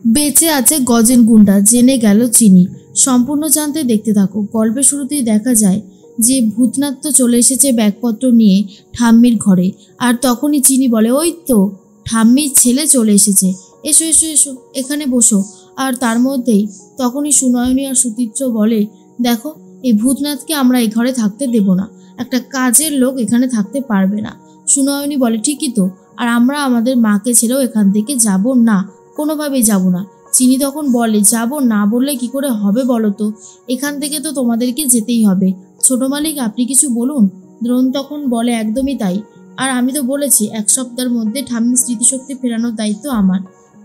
বেঁচে আছে গজেন গুন্ডা, জেনে গেল চিনি। সম্পূর্ণ জানতে দেখতে থাকো। গল্পের শুরুতেই দেখা যায় যে ভূতনাথ তো চলে এসেছে ব্যাগপত্র নিয়ে ঠাম্মির ঘরে। আর তখনই চিনি বলে, ওই তো ঠাম্মির ছেলে চলে এসেছে, এসো এসো এসো, এখানে বসো। আর তার মধ্যেই তখনই সুনয়নী আর সুতীর্থ বলে, দেখো এই ভূতনাথকে আমরা এই ঘরে থাকতে দেব না, একটা কাজের লোক এখানে থাকতে পারবে না। সুনয়নী বলে, ঠিকই তো, আর আমরা আমাদের মাকে ছেড়েও এখান থেকে যাব না, কোনোভাবেই যাব না। চিনি তখন বলে, যাব না বললে কি করে হবে বলো তো, এখান থেকে তো তোমাদেরকে যেতেই হবে। ছোট মালিক আপনি কিছু বলুন। দ্রোণ তখন বলে, একদমই তাই, আর আমি তো বলেছি 1 সপ্তাহের মধ্যে ঠাম্মির স্মৃতিশক্তি ফেরানোর দায়িত্ব আমার।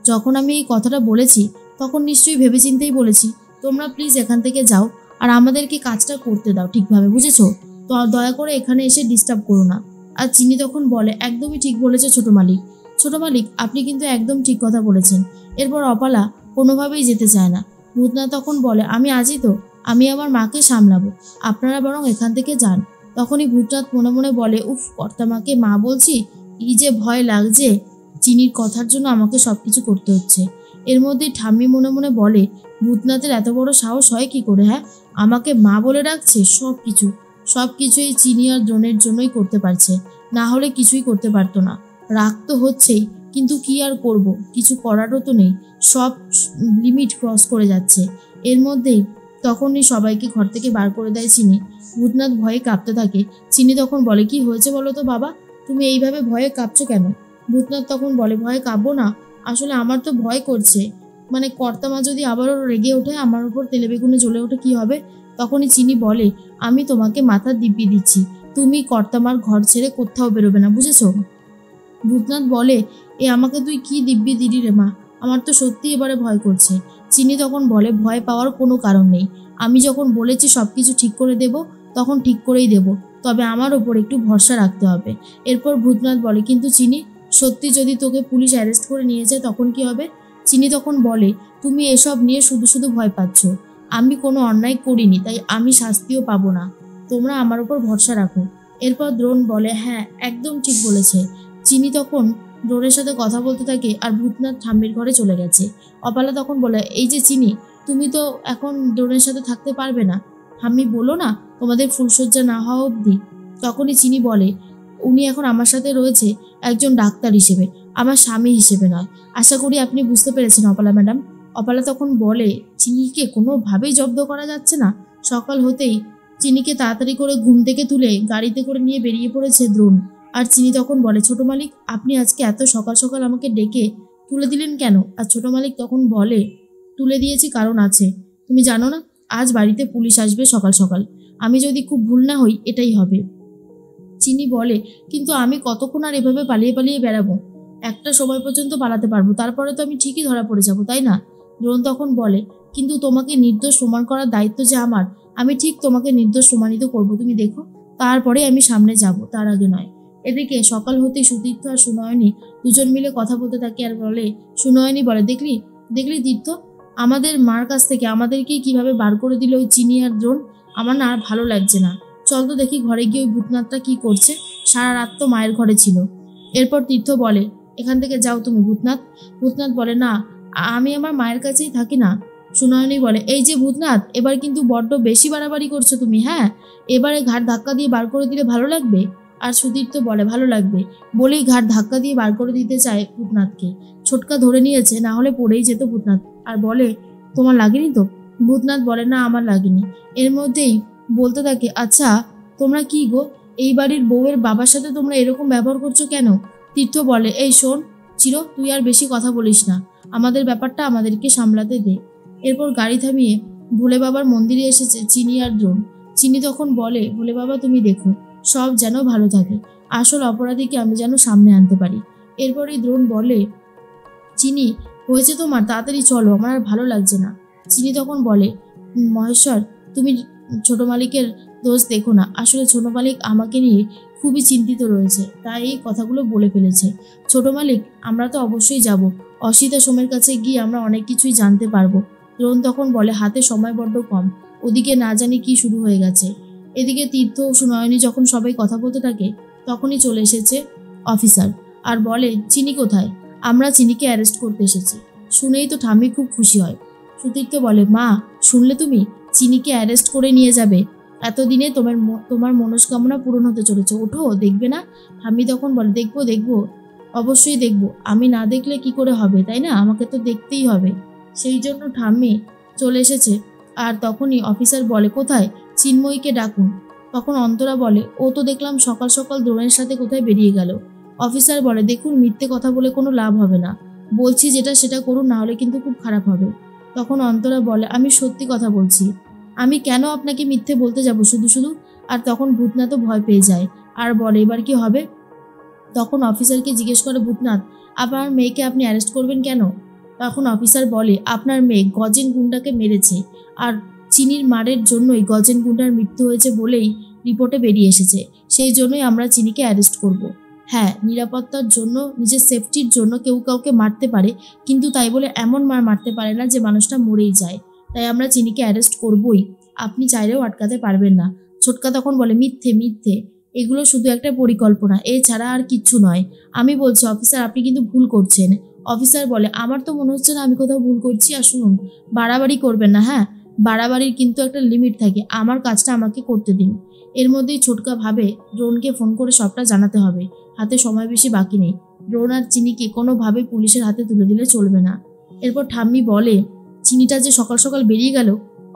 যখন আমি এই কথাটা বলেছি তখন নিশ্চয়ই ভেবেচিন্তেই বলেছি। তোমরা প্লিজ এখান থেকে যাও আর আমাদেরকে কাজটা করতে দাও ঠিকভাবে, বুঝেছো? তো দয়া করে এখানে এসে ডিস্টার্ব করো না। আর চিনি তখন বলে, একদমই ঠিক বলেছে ছোট মালিক। ছোট মালিক আপনি কিন্তু একদম ঠিক কথা বলেছেন। এরপর অপালা কোনোভাবেই যেতে চায় না। ভূতনাথ তখন বলে, আমি আজই তো, আমি আমার মাকে সামলাবো, আপনারা বরং এখান থেকে যান। তখনই ভূতনাথ মনে মনে বলে, উফ, কর্তা মাকে মা বলছি, কি যে ভয় লাগছে। চিনির কথার জন্য আমাকে সবকিছু করতে হচ্ছে। এর মধ্যেই ঠাম্মি মনে মনে বলে, ভূতনাথের এত বড় সাহস হয় কি করে? হ্যাঁ, আমাকে মা বলে ডাকছে। সবকিছু এই চিনি আর দ্রোণের জন্যই করতে পারছে, না হলে কিছুই করতে পারতো না। রাগ তো হচ্ছেই, কিন্তু কি আর করব, কিছু করারও তো নেই, সব লিমিট ক্রস করে যাচ্ছে। এর মধ্যেই তখনই সবাইকে ঘর থেকে বার করে দেয় চিনি। ভূতনাথ ভয়ে কাঁপতে থাকে। চিনি তখন বলে, কি হয়েছে বলো তো বাবা, তুমি এইভাবে ভয়ে কাঁপছো কেন? ভূতনাথ তখন বলে, ভয়ে কাঁপবো না, আসলে আমার তো ভয় করছে, মানে কর্তামা যদি আবারও রেগে ওঠে, আমার উপর তেলে বেগুনে জ্বলে ওঠে, কি হবে? তখনই চিনি বলে, আমি তোমাকে মাথার দিব্যি দিচ্ছি, তুমি কর্তামার ঘর ছেড়ে কোথাও বেরোবে না, বুঝেছো? ভূতনাথ বলে, এ আমাকে তুই কি দিব্যি দিলি রে মা, আমার তো সত্যি এবারে ভয় করছে। চিনি তখন বলে, ভয় পাওয়ার কোনো কারণ নেই, আমি যখন বলেছি সব কিছু ঠিক করে দেব তখন ঠিক করেই দেব, তবে আমার ওপর একটু ভরসা রাখতে হবে। এরপর ভূতনাথ বলে, কিন্তু চিনি, সত্যি যদি তোকে পুলিশ অ্যারেস্ট করে নিয়ে যায় তখন কি হবে? চিনি তখন বলে, তুমি এসব নিয়ে শুধু শুধু ভয় পাচ্ছ, আমি কোনো অন্যায় করিনি, তাই আমি শাস্তিও পাবো না, তোমরা আমার উপর ভরসা রাখো। এরপর দ্রোণ বলে, হ্যাঁ একদম ঠিক বলেছে। চিনি তখন দ্রোণের সাথে কথা বলতে থাকে আর ভূতনাথ ঠাম্মির ঘরে চলে গেছে। অপালা তখন বলে, এই যে চিনি, তুমি তো এখন দ্রোণের সাথে থাকতে পারবে না, ঠাম্মি বলো না তোমাদের ফুলশয্যা না হওয়া অবধি। তখনই চিনি বলে, উনি এখন আমার সাথে রয়েছে একজন ডাক্তার হিসেবে, আমার স্বামী হিসেবে নয়। আশা করি আপনি বুঝতে পেরেছেন অপালা ম্যাডাম। অপালা তখন বলে, চিনিকে কোনোভাবেই জব্দ করা যাচ্ছে না। সকাল হতেই চিনিকে তাড়াতাড়ি করে ঘুম থেকে তুলে গাড়িতে করে নিয়ে বেরিয়ে পড়েছে দ্রোণ। আর চিনি তখন বলে, ছোট মালিক আপনি আজকে এত সকাল সকাল আমাকে ডেকে তুলে দিলেন কেন? আর ছোট মালিক তখন বলে, তুলে দিয়েছি কারণ আছে, তুমি জানো না আজ বাড়িতে পুলিশ আসবে সকাল সকাল, আমি যদি খুব ভুল না হই এটাই হবে। চিনি বলে, কিন্তু আমি কতক্ষণ আর এভাবে পালিয়ে পালিয়ে বেড়াবো? একটা সময় পর্যন্ত পালাতে পারবো, তারপরে তো আমি ঠিকই ধরা পড়ে যাব, তাই না? দ্রোণ তখন বলে, কিন্তু তোমাকে নির্দোষ প্রমাণ করার দায়িত্ব যে আমার, আমি ঠিক তোমাকে নির্দোষ প্রমাণিত করবো, তুমি দেখো, তারপরে আমি সামনে যাব, তার আগে নয়। এদিকে সকাল হতেই সুতীর্থ আর সুনয়নী দুজন মিলে কথা বলতে থাকে আর বলে, সুনয়নী বলে, দেখলি দেখলি তীর্থ, আমাদের মার কাছ থেকে আমাদেরকেই কিভাবে বার করে দিল ওই চিনি আর দ্রোণ, আমার না আর ভালো লাগছে না, চল তো দেখি ঘরে গিয়ে ওই ভূতনাথটা কি করছে, সারা রাত তো মায়ের ঘরে ছিল। এরপর তীর্থ বলে, এখান থেকে যাও তুমি ভূতনাথ। ভূতনাথ বলে, না আমি আমার মায়ের কাছেই থাকি না। সুনয়নী বলে, এই যে ভূতনাথ, এবার কিন্তু বড্ড বেশি বাড়াবাড়ি করছো তুমি, হ্যাঁ, এবারে ঘাট ধাক্কা দিয়ে বার করে দিলে ভালো লাগবে? আর সুতীর্থ বলে, ভালো লাগবে বলেই ঘাট ধাক্কা দিয়ে বার করে দিতে চায় ভূতনাথকে। ছোটকা ধরে নিয়েছে, না হলে পড়েই যেত ভূতনাথ। আর বলে, তোমার লাগেনি তো? ভূতনাথ বলে, না আমার লাগেনি। এর মধ্যেই বলতে থাকে, আচ্ছা তোমরা কি গো, এই বাড়ির বউয়ের বাবার সাথে তোমরা এরকম ব্যবহার করছো কেন? তীর্থ বলে, এই শোন চির, তুই আর বেশি কথা বলিস না, আমাদের ব্যাপারটা আমাদেরকে সামলাতে দে। এরপর গাড়ি থামিয়ে ভোলে বাবার মন্দিরে এসেছে চিনি আর দ্রোণ। চিনি তখন বলে, ভোলে বাবা তুমি দেখো সব যেন ভালো থাকে, আসল অপরাধীকে আমি যেন সামনে আনতে পারি। এরপরই দ্রোণ বলে, চিনি হয়েছে তোমার, তাড়াতাড়ি চলো, আমার আর ভালো লাগছে না। চিনি তখন বলে, মহেশ্বর তুমি ছোট মালিকের দোষ দেখো না, আসলে ছোট মালিক আমাকে নিয়ে খুবই চিন্তিত রয়েছে, তাই এই কথাগুলো বলে ফেলেছে। ছোট মালিক আমরা তো অবশ্যই যাব, অসিতা সোমের কাছে গিয়ে আমরা অনেক কিছুই জানতে পারবো। দ্রোণ তখন বলে, হাতে সময় বড্ড কম, ওদিকে না জানি কি শুরু হয়ে গেছে। এদিকে তীর্থ ও সুনয়নী যখন সবাই কথা বলতে থাকে তখনই চলে এসেছে অফিসার আর বলে, চিনি কোথায়? আমরা চিনিকে অ্যারেস্ট করতে এসেছি। শুনেই তো ঠাম্মি খুব খুশি হয়। সুতীরকে বলে, মা শুনলে তুমি, চিনিকে অ্যারেস্ট করে নিয়ে যাবে, এতদিনে তোমার মনস্কামনা পূরণ হতে চলেছে, ওঠো, দেখবে না? ঠাম্মি তখন বলে, দেখবো দেখবো, অবশ্যই দেখবো, আমি না দেখলে কি করে হবে, তাই না? আমাকে তো দেখতেই হবে। সেই জন্য ঠাম্মি চলে এসেছে। আর তখনই অফিসার বলে, কোথায়? চিন্ময়ীকে ডাকুন। তখন অন্তরা বলে, ও তো দেখলাম সকাল সকাল দ্রোণের সাথে কোথায় বেরিয়ে গেল। অফিসার বলে, দেখুন মিথ্যে কথা বলে কোনো লাভ হবে না, বলছি যেটা সেটা করুন, না হলে কিন্তু খুব খারাপ হবে। তখন অন্তরা বলে, আমি সত্যি কথা বলছি, আমি কেন আপনাকে মিথ্যে বলতে যাব শুধু শুধু? আর তখন ভূতনাথও ভয় পেয়ে যায় আর বলে, এবার কি হবে? তখন অফিসারকে জিজ্ঞেস করে ভূতনাথ, আপনার মেয়েকে আপনি অ্যারেস্ট করবেন কেন? তখন অফিসার বলে, আপনার মেয়ে গজেন গুন্ডাকে মেরেছে, আর চিনির মারের জন্যই গজেন গুন্ডার মৃত্যু হয়েছে বলেই রিপোর্টে বেরিয়ে এসেছে, সেই জন্যই আমরা চিনিকে অ্যারেস্ট করব। হ্যাঁ, নিরাপত্তার জন্য, নিজের সেফটির জন্য কেউ কাউকে মারতে পারে, কিন্তু তাই বলে এমন মারতে পারে না যে মানুষটা মরেই যায়। তাই আমরা চিনিকে অ্যারেস্ট করবই, আপনি চাইলেও আটকাতে পারবেন না। ছোটকা তখন বলে, মিথ্যে মিথ্যে, এগুলো শুধু একটা পরিকল্পনা, এছাড়া আর কিচ্ছু নয়। আমি বলছি অফিসার, আপনি কিন্তু ভুল করছেন। অফিসার বলে, আমার তো মনে হচ্ছে না আমি কোথাও ভুল করছি। আর শুনুন, বাড়াবাড়ি করবেন না, হ্যাঁ, বাড়াবাড়ির কিন্তু একটা লিমিট থাকে, আমার কাজটা আমাকে করতে দিন। এর মধ্যেই ছোটকা ভাবে ড্রোনকে ফোন করে সবটা জানাতে হবে, হাতে সময় বেশি বাকি নেই। ড্রোন আর চিনিকে কোনোভাবে পুলিশের হাতে তুলে দিলে চলবে না। এরপর ঠাম্মি বলে, চিনিটা যে সকাল সকাল বেরিয়ে গেল,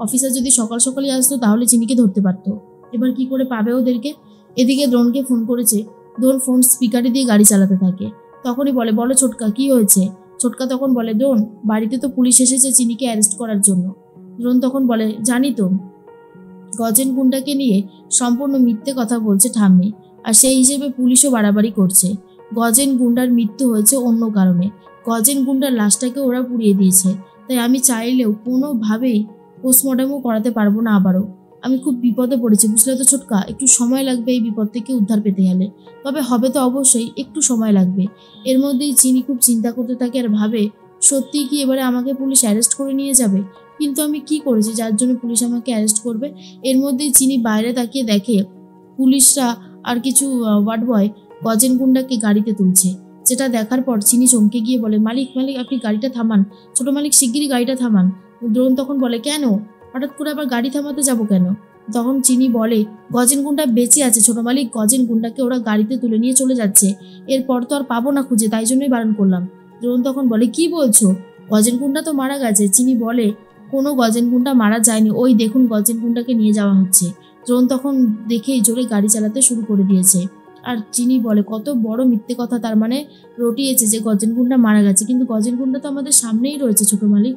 অফিসার যদি সকাল সকালই আসতো তাহলে চিনিকে ধরতে পারতো, এবার কি করে পাবে ওদেরকে? এদিকে দ্রোণকে ফোন করেছে, দ্রোণ ফোন স্পিকারে দিয়ে গাড়ি চালাতে থাকে। তখনই বলে, বলো ছোটকা, কি হয়েছে? ছোটকা তখন বলে, দ্রোণ, বাড়িতে তো পুলিশ এসেছে চিনিকে অ্যারেস্ট করার জন্য। দ্রোণ তখন বলে, জানি তো, গজেন গুন্ডাকে নিয়ে সম্পূর্ণ মিথ্যে কথা বলছে ঠাম্মি, আর সেই হিসেবে পুলিশও বাড়াবাড়ি করছে। গজেন গুন্ডার মৃত্যু হয়েছে অন্য কারণে, গজেন গুন্ডার লাশটাকে ওরা পুড়িয়ে দিয়েছে, তাই আমি চাইলেও কোনোভাবেই পোস্টমর্টমও করাতে পারবো না আবারও। আমি খুব বিপদে পড়েছি, বুঝলে তো ছোটকা, একটু সময় লাগবে এই বিপদ থেকে উদ্ধার পেতে গেলে, তবে হবে তো অবশ্যই, একটু সময় লাগবে। এর মধ্যেই চিনি খুব চিন্তা করতে থাকে আর ভাবে, সত্যিই কি এবারে আমাকে পুলিশ অ্যারেস্ট করে নিয়ে যাবে? কিন্তু আমি কি করেছি যার জন্য পুলিশ আমাকে অ্যারেস্ট করবে? এর মধ্যেই চিনি বাইরে তাকিয়ে দেখে পুলিশরা আর কিছু ওয়ার্ড বয় গজেন গুন্ডাকে গাড়িতে তুলছে, যেটা দেখার পর চিনি চমকে গিয়ে বলে, মালিক মালিক, আপনি গাড়িটা থামান, ছোট মালিক শিগগিরই গাড়িটা থামান। দ্রোণ তখন বলে, কেন, হঠাৎ করে আবার গাড়ি থামাতে যাব কেন? তখন চিনি বলে, গজেন গুন্ডা বেঁচে আছে ছোট মালিক, গজেন গুন্ডাকে ওরা গাড়িতে তুলে নিয়ে চলে যাচ্ছে, এরপর তো আর পাবো না খুঁজে, তাই জন্যই বারণ করলাম। দ্রোণ তখন বলে, কি বলছো, গজেন গুন্ডা তো মারা গেছে। চিনি বলে, কোনো গজেন গুন্ডা মারা যায়নি, ওই দেখুন গজেন গুন্ডাকে নিয়ে যাওয়া হচ্ছে। দ্রোণ তখন দেখেই জোরে গাড়ি চালাতে শুরু করে দিয়েছে। আর চিনি বলে, কত বড় মিথ্যে কথা তার মানে রটিয়েছে যে গজেন গুন্ডা মারা গেছে, কিন্তু গজেন গুন্ডা তো আমাদের সামনেই রয়েছে ছোট মালিক।